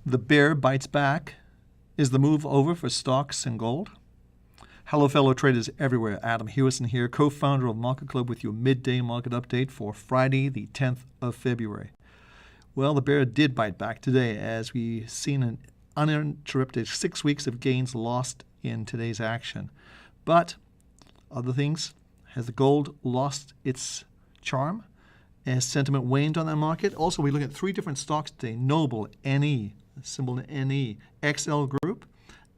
The bear bites back. Is the move over for stocks and gold? Hello, fellow traders everywhere. Adam Hewison here, co-founder of MarketClub with your midday market update for Friday, the 10th of February. Well, the bear did bite back today as we've seen an uninterrupted 6 weeks of gains lost in today's action. But other things, has the gold lost its charm? Has sentiment waned on that market? Also, we look at three different stocks today: Noble, NE, symbol NE, XL Group,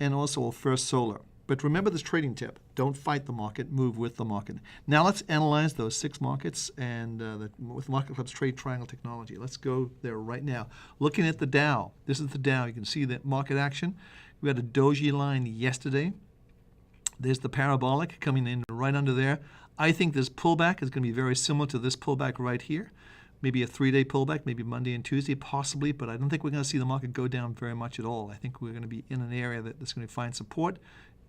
and also First Solar. But remember this trading tip: don't fight the market, move with the market. Now let's analyze those 6 markets and with MarketClub's trade triangle technology. Let's go there right now. Looking at the Dow, this is the Dow. You can see the market action. We had a doji line yesterday. There's the parabolic coming in right under there. I think this pullback is going to be very similar to this pullback right here. Maybe a 3-day pullback, maybe Monday and Tuesday, possibly, but I don't think we're going to see the market go down very much at all. I think we're going to be in an area that's going to find support,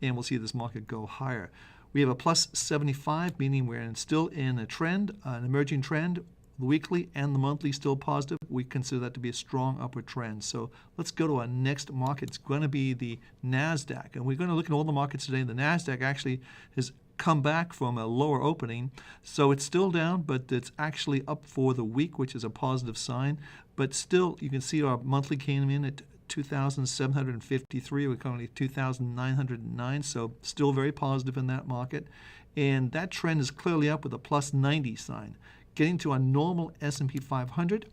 and we'll see this market go higher. We have a plus 75, meaning we're still in a trend, an emerging trend. The weekly and the monthly still positive. We consider that to be a strong upward trend. So let's go to our next market. It's going to be the NASDAQ, and we're going to look at all the markets today. The NASDAQ actually has come back from a lower opening, so it's still down, but it's actually up for the week, which is a positive sign. But still, you can see our monthly came in at 2,753. We're currently 2,909, so still very positive in that market. And that trend is clearly up with a plus 90 sign. Getting to a normal S&P 500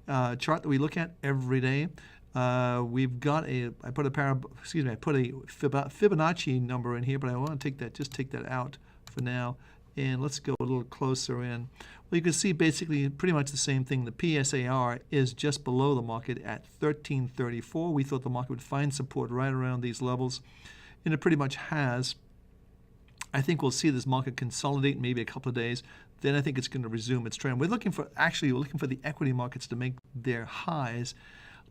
chart that we look at every day. We've got I put a Fibonacci number in here, but I want to take that out for now. And let's go a little closer in. Well, you can see basically pretty much the same thing. The FSLR is just below the market at 1334. We thought the market would find support right around these levels, and it pretty much has. I think we'll see this market consolidate in maybe a couple of days. Then I think it's going to resume its trend. We're looking for the equity markets to make their highs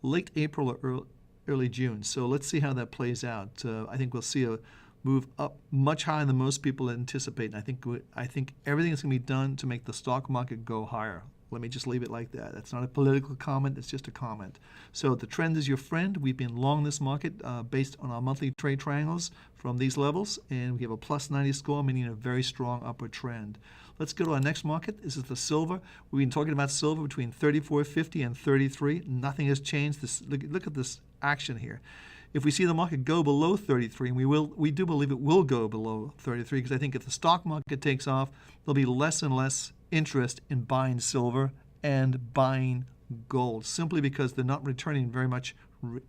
late April or early June. So let's see how that plays out. I think we'll see a move up much higher than most people anticipate. And I think everything is going to be done to make the stock market go higher. Let me just leave it like that. That's not a political comment. It's just a comment. So the trend is your friend. We've been long this market based on our monthly trade triangles from these levels, and we have a plus 90 score, meaning a very strong upward trend. Let's go to our next market. This is the silver. We've been talking about silver between 34.50 and 33. Nothing has changed. Look at this action here. If we see the market go below 33, and we do believe it will go below 33, because I think if the stock market takes off, there'll be less and less interest in buying silver and buying gold, simply because they're not returning very much.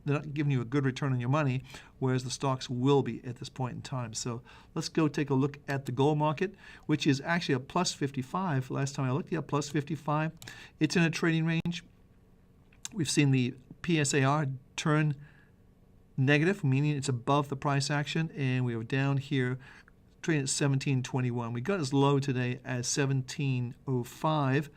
They're not giving you a good return on your money, whereas the stocks will be at this point in time. So let's go take a look at the gold market, which is actually a plus 55. Last time I looked, yeah, plus 55. It's in a trading range. We've seen the FSLR turn negative, meaning it's above the price action, and we are down here trading at 1721. We got as low today as 1705.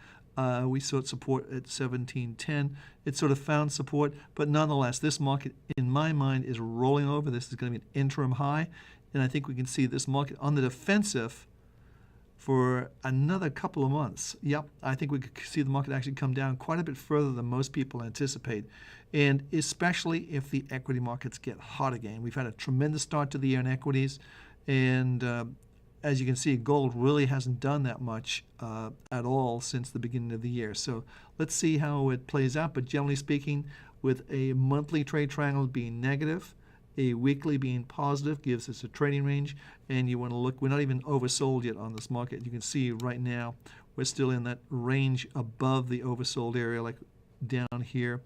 We saw support at 1710. It sort of found support, but nonetheless, this market, in my mind, is rolling over. This is going to be an interim high, and I think we can see this market on the defensive for another couple of months. Yep, I think we could see the market actually come down quite a bit further than most people anticipate, and especially if the equity markets get hot again. We've had a tremendous start to the year in equities, and as you can see, gold really hasn't done that much at all since the beginning of the year. So let's see how it plays out. But generally speaking, with a monthly trade triangle being negative, a weekly being positive, gives us a trading range. And you want to look, we're not even oversold yet on this market. You can see right now we're still in that range above the oversold area, like down here.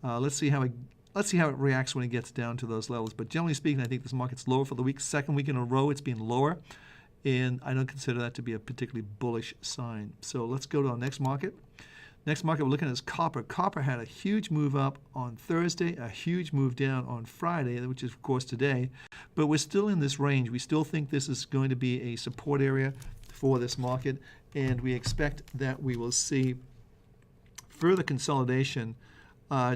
Let's see how it reacts when it gets down to those levels. But generally speaking, I think this market's lower for the week. Second week in a row, it's been lower, and I don't consider that to be a particularly bullish sign. So let's go to our next market. Next market we're looking at is copper. Copper had a huge move up on Thursday, a huge move down on Friday, which is, of course, today. But we're still in this range. We still think this is going to be a support area for this market, and we expect that we will see further consolidation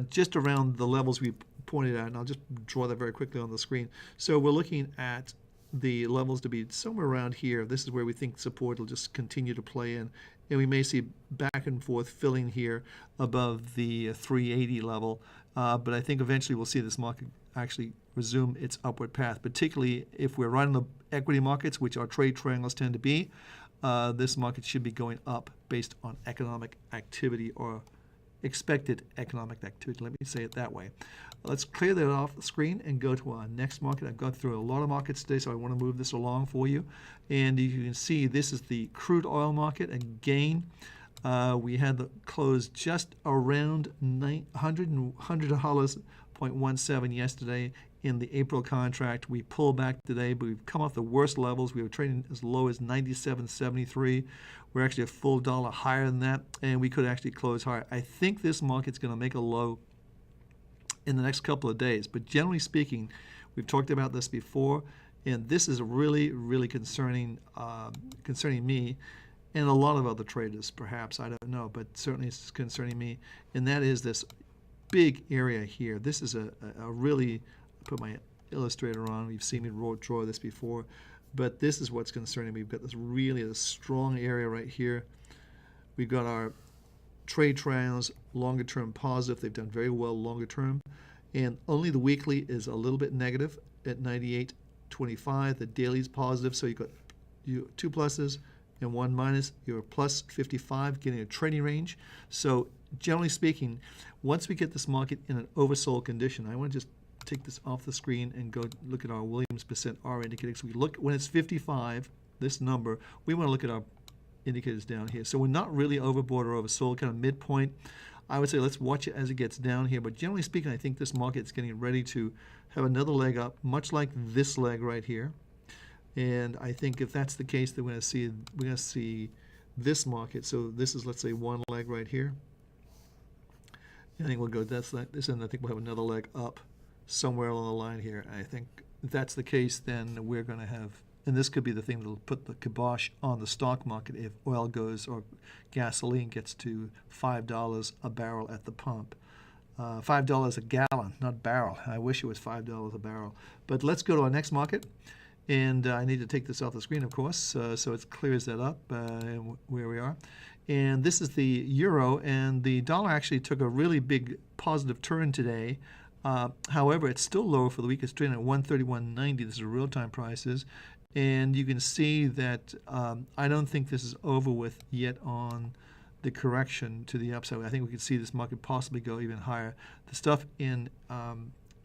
just around the levels we pointed out. And I'll just draw that very quickly on the screen. So we're looking at the levels to be somewhere around here. This is where we think support will just continue to play in, and we may see back and forth filling here above the 380 level. But I think eventually we'll see this market actually resume its upward path, particularly if we're right in the equity markets, which our trade triangles tend to be. This market should be going up based on economic activity or expected economic activity. Let me say it that way. Let's clear that off the screen and go to our next market. I've gone through a lot of markets today, so I want to move this along for you. And you can see this is the crude oil market. Again, we had the close just around $100.17 yesterday in the April contract. We pulled back today, but we've come off the worst levels. We were trading as low as 97.73. We're actually a full dollar higher than that, and we could actually close higher. I think this market's going to make a low in the next couple of days. But generally speaking, we've talked about this before, and this is really, really concerning me and a lot of other traders, perhaps. I don't know, but certainly it's concerning me. And that is this big area here. this is a really, put my illustrator on. You've seen me draw this before, but this is what's concerning me. We've got this really strong area right here. We've got our trade triangles, longer term positive. They've done very well longer term. And only the weekly is a little bit negative at 98.25. The daily is positive, so you've got two pluses and one minus. You're plus 55, getting a trading range. So generally speaking, once we get this market in an oversold condition, I want to just take this off the screen and go look at our Williams percent R indicator. So we look when it's 55, this number, we want to look at our indicators down here. So we're not really overbought or oversold, kind of midpoint. I would say let's watch it as it gets down here. But generally speaking, I think this market is getting ready to have another leg up, much like this leg right here. And I think if that's the case, then we're going to see this market. So this is, let's say, one leg right here. I think we'll go that's like this, and I think we'll have another leg up somewhere along the line here. I think if that's the case, then we're going to have, and this could be the thing that'll put the kibosh on the stock market if oil goes or gasoline gets to $5 a barrel at the pump. $5 a gallon, not barrel. I wish it was $5 a barrel. But let's go to our next market. And I need to take this off the screen, of course, so it clears that up where we are. And this is the euro, and the dollar actually took a really big positive turn today. However, it's still lower for the week. It's trading at 131.90. This is real-time prices. And you can see that I don't think this is over with yet on the correction to the upside. I think we could see this market possibly go even higher. The stuff in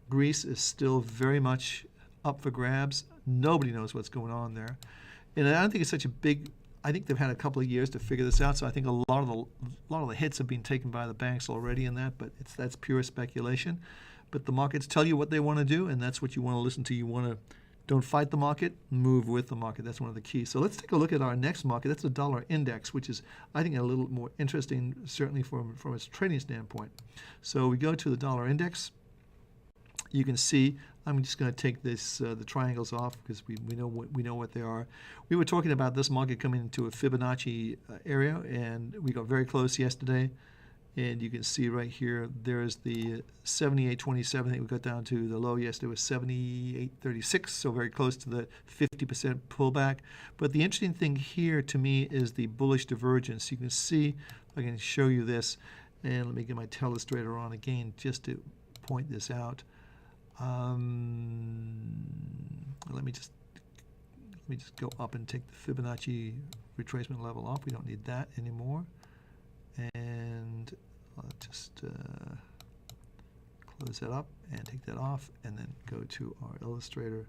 Greece is still very much up for grabs. Nobody knows what's going on there. And I don't think it's such a big, I think they've had a couple of years to figure this out, so I think a lot of the hits have been taken by the banks already in that, but that's pure speculation. But the markets tell you what they want to do, and that's what you want to listen to. You want to don't fight the market, move with the market. That's one of the keys. So let's take a look at our next market. That's the dollar index, which is, I think, a little more interesting, certainly from its trading standpoint. So we go to the dollar index. You can see, I'm just going to take this the triangles off because we know what they are. We were talking about this market coming into a Fibonacci area, and we got very close yesterday. And you can see right here, there's the 78.27. I think we got down to the low yesterday was 78.36, so very close to the 50% pullback. But the interesting thing here to me is the bullish divergence. You can see, I can show you this, and let me get my telestrator on again just to point this out. Let me just go up and take the Fibonacci retracement level off. We don't need that anymore. And I'll just close that up and take that off, and then go to our illustrator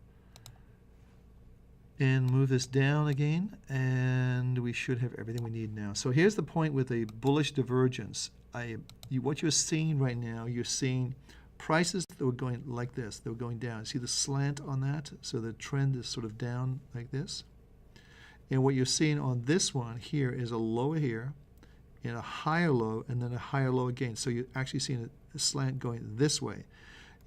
and move this down again, and we should have everything we need now. So here's the point with a bullish divergence. What you're seeing right now, you're seeing prices that were going like this. They were going down. See the slant on that? So the trend is sort of down like this. And what you're seeing on this one here is a lower here, and a higher low, and then a higher low again. So you're actually seeing a slant going this way.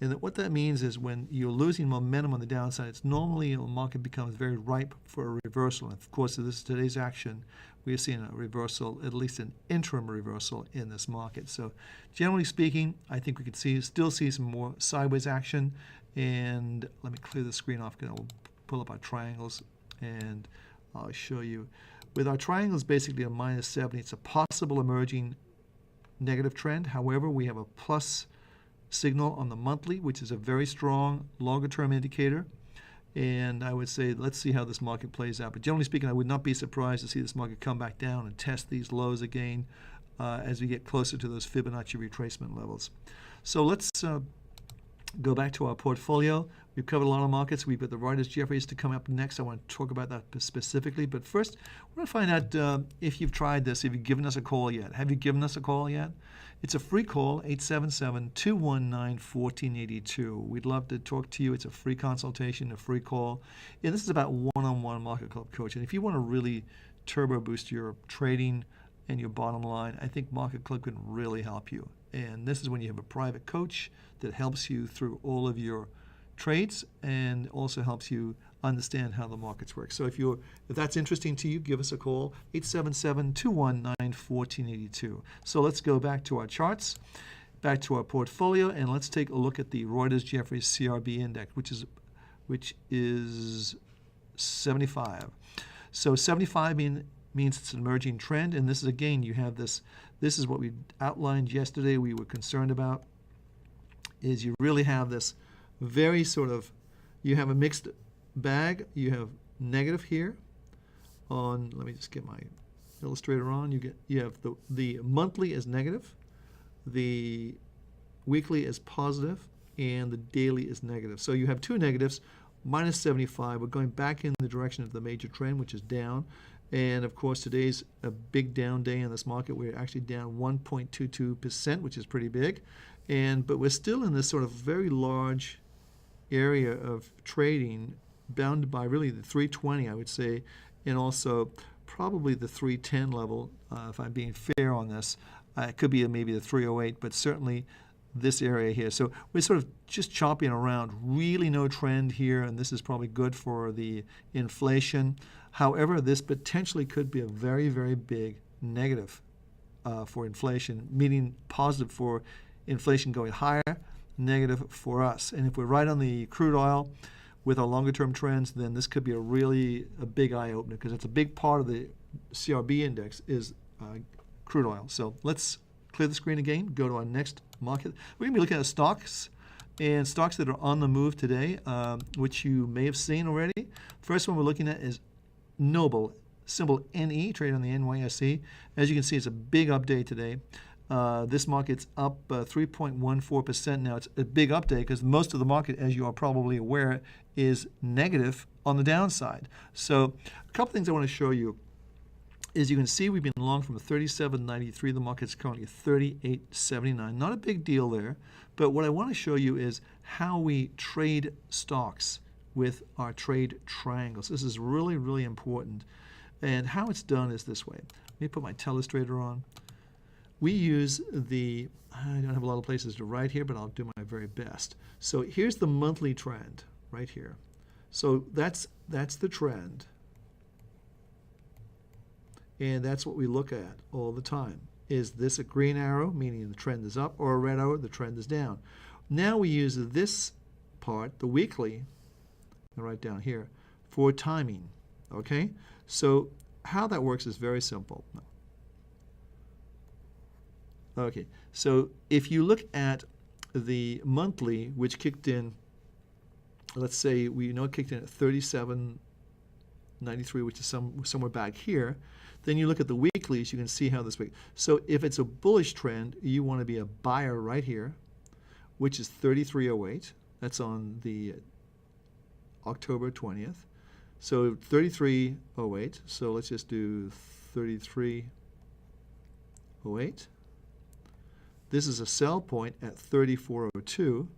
And what that means is when you're losing momentum on the downside, it's normally the market becomes very ripe for a reversal. And of course, this is today's action. We are seeing a reversal, at least an interim reversal in this market. So generally speaking, I think we could still see some more sideways action. And let me clear the screen off because I will pull up our triangles and I'll show you. with our triangles basically a minus 70, it's a possible emerging negative trend. However, we have a plus signal on the monthly, which is a very strong longer-term indicator. And I would say, let's see how this market plays out. But generally speaking, I would not be surprised to see this market come back down and test these lows again as we get closer to those Fibonacci retracement levels. So let's go back to our portfolio. We've covered a lot of markets. We've got the Reuters-Jefferies to come up next. I want to talk about that specifically. But first, I want to find out if you've tried this, if you've given us a call yet. Have you given us a call yet? It's a free call, 877-219-1482. We'd love to talk to you. It's a free consultation, a free call. And this is about one-on-one Market Club coaching. If you want to really turbo boost your trading and your bottom line, I think Market Club can really help you. And this is when you have a private coach that helps you through all of your trades and also helps you understand how the markets work. So if that's interesting to you, give us a call, 877-219-1482. So let's go back to our charts, back to our portfolio, and let's take a look at the Reuters-Jefferies CRB index, which is 75. So 75 means it's an emerging trend, and this is, again, you have this is what we outlined yesterday we were concerned about, is you really have this very sort of, you have a mixed bag. You have negative here on, let me just get my illustrator on. You have the monthly is negative, the weekly is positive, and the daily is negative. So you have two negatives, minus 75. We're going back in the direction of the major trend, which is down. And of course, today's a big down day in this market. We're actually down 1.22%, which is pretty big. But we're still in this sort of very large area of trading, bounded by really the 320, I would say, and also probably the 310 level, if I'm being fair on this. It could be maybe the 308, but certainly this area here. So we're sort of just chopping around, really no trend here, and this is probably good for the inflation. However, this potentially could be a very, very big negative for inflation, meaning positive for inflation going higher, negative for us. And if we're right on the crude oil with our longer-term trends, then this could be a big eye-opener, because it's a big part of the CRB index is crude oil. So let's clear the screen again, go to our next market. We're going to be looking at stocks, and stocks that are on the move today, which you may have seen already. First one we're looking at is Noble, symbol NE, traded on the NYSE. As you can see, it's a big update today. This market's up 3.14%. Now, it's a big update because most of the market, as you are probably aware, is negative on the downside. So a couple things I want to show you is you can see we've been long from 37.93. The market's currently 38.79. Not a big deal there. But what I want to show you is how we trade stocks with our trade triangles. This is really, really important. And how it's done is this way. Let me put my telestrator on. We use I don't have a lot of places to write here, but I'll do my very best. So here's the monthly trend right here. So that's the trend. And that's what we look at all the time. Is this a green arrow, meaning the trend is up, or a red arrow, the trend is down? Now we use this part, the weekly, right down here, for timing. Okay? So how that works is very simple. Okay, so if you look at the monthly, which kicked in, let's say we know it kicked in at 37.93, which is somewhere back here, then you look at the weeklies, you can see how this week. So if it's a bullish trend, you want to be a buyer right here, which is 33.08. That's on the October 20th. So 33.08. So let's just do 33.08. This is a sell point at 34.02.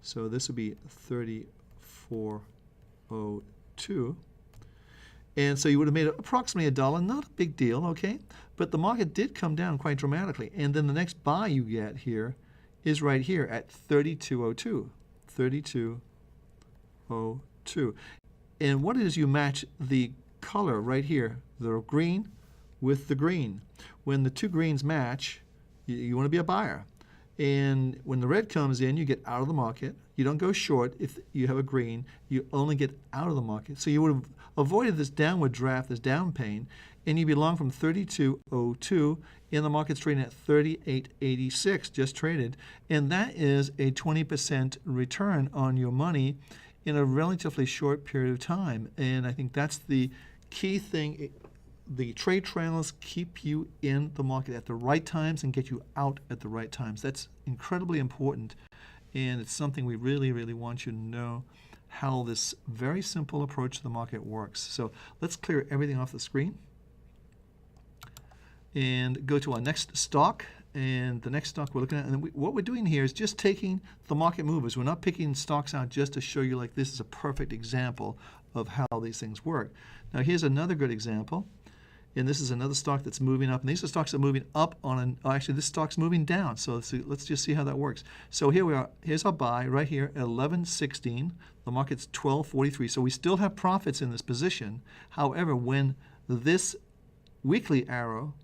So this would be 34.02. And so you would have made approximately $1, not a big deal, okay? But the market did come down quite dramatically. And then the next buy you get here is right here at 32.02. 32.02. And what it is, you match the color right here, the green with the green. When the two greens match, you want to be a buyer. And when the red comes in, you get out of the market. You don't go short if you have a green. You only get out of the market. So you would have avoided this downward draft, this down pain, and you belong from 32.02, and the market's trading at 38.86, just traded, and that is a 20% return on your money in a relatively short period of time. And I think that's the key thing. The trade trailers keep you in the market at the right times and get you out at the right times. That's incredibly important, and it's something we really, really want you to know how this very simple approach to the market works. So let's clear everything off the screen and go to our next stock. And the next stock we're looking at, and what we're doing here is just taking the market movers. We're not picking stocks out just to show you like this is a perfect example of how these things work. Now here's another good example. And this is another stock that's moving up. And these are stocks that are moving up on an, actually this stock's moving down. So let's just see how that works. So here we are. Here's our buy right here at 11.16. The market's 12.43. So we still have profits in this position. However, when this weekly arrow,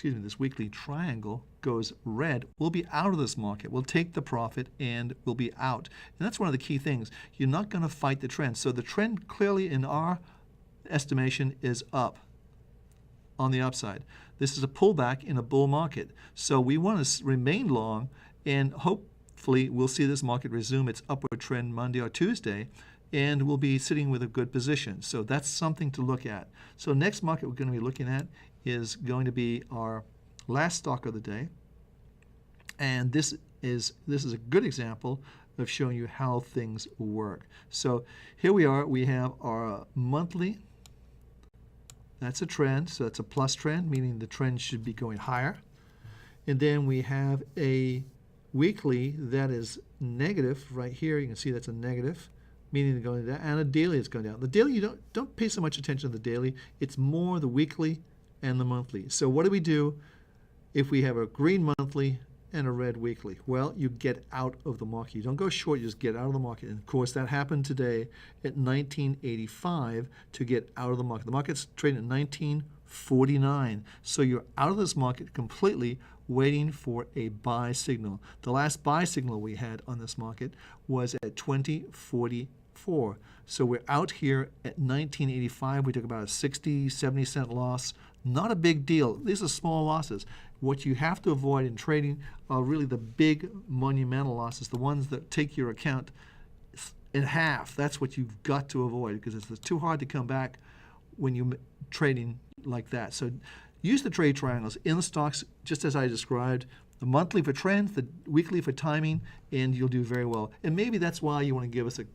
this weekly triangle goes red, we'll be out of this market. We'll take the profit and we'll be out. And that's one of the key things. You're not going to fight the trend. So the trend clearly in our estimation is up. On the upside. This is a pullback in a bull market. So we want to remain long, and hopefully we'll see this market resume its upward trend Monday or Tuesday, and we'll be sitting with a good position. So that's something to look at. So next market we're going to be looking at is going to be our last stock of the day. And this is a good example of showing you how things work. So here we are. We have our monthly. That's a trend, so that's a plus trend, meaning the trend should be going higher. And then we have a weekly that is negative right here. You can see that's a negative, meaning it's going down, and a daily is going down. The daily, you don't pay so much attention to the daily. It's more the weekly and the monthly. So what do we do if we have a green monthly and a red weekly? Well, you get out of the market. You don't go short, you just get out of the market. And of course, that happened today at 1985 to get out of the market. The market's trading at 1949. So you're out of this market completely, waiting for a buy signal. The last buy signal we had on this market was at 2044. So we're out here at 1985. We took about a 60, 70 cent loss. Not a big deal. These are small losses. What you have to avoid in trading are really the big monumental losses, the ones that take your account in half. That's what you've got to avoid, because it's too hard to come back when you're trading like that. So use the trade triangles in the stocks, just as I described, the monthly for trends, the weekly for timing, and you'll do very well. And maybe that's why you want to give us a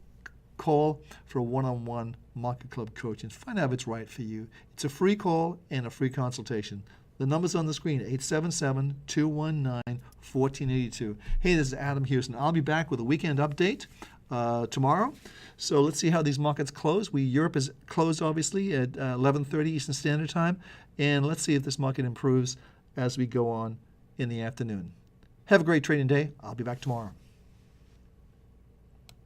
call for a one-on-one Market Club coaching. Find out if it's right for you. It's a free call and a free consultation. The number's on the screen, 877-219-1482. Hey, this is Adam Houston. I'll be back with a weekend update tomorrow. So let's see how these markets close. Europe is closed, obviously, at 11:30 Eastern Standard Time. And let's see if this market improves as we go on in the afternoon. Have a great trading day. I'll be back tomorrow.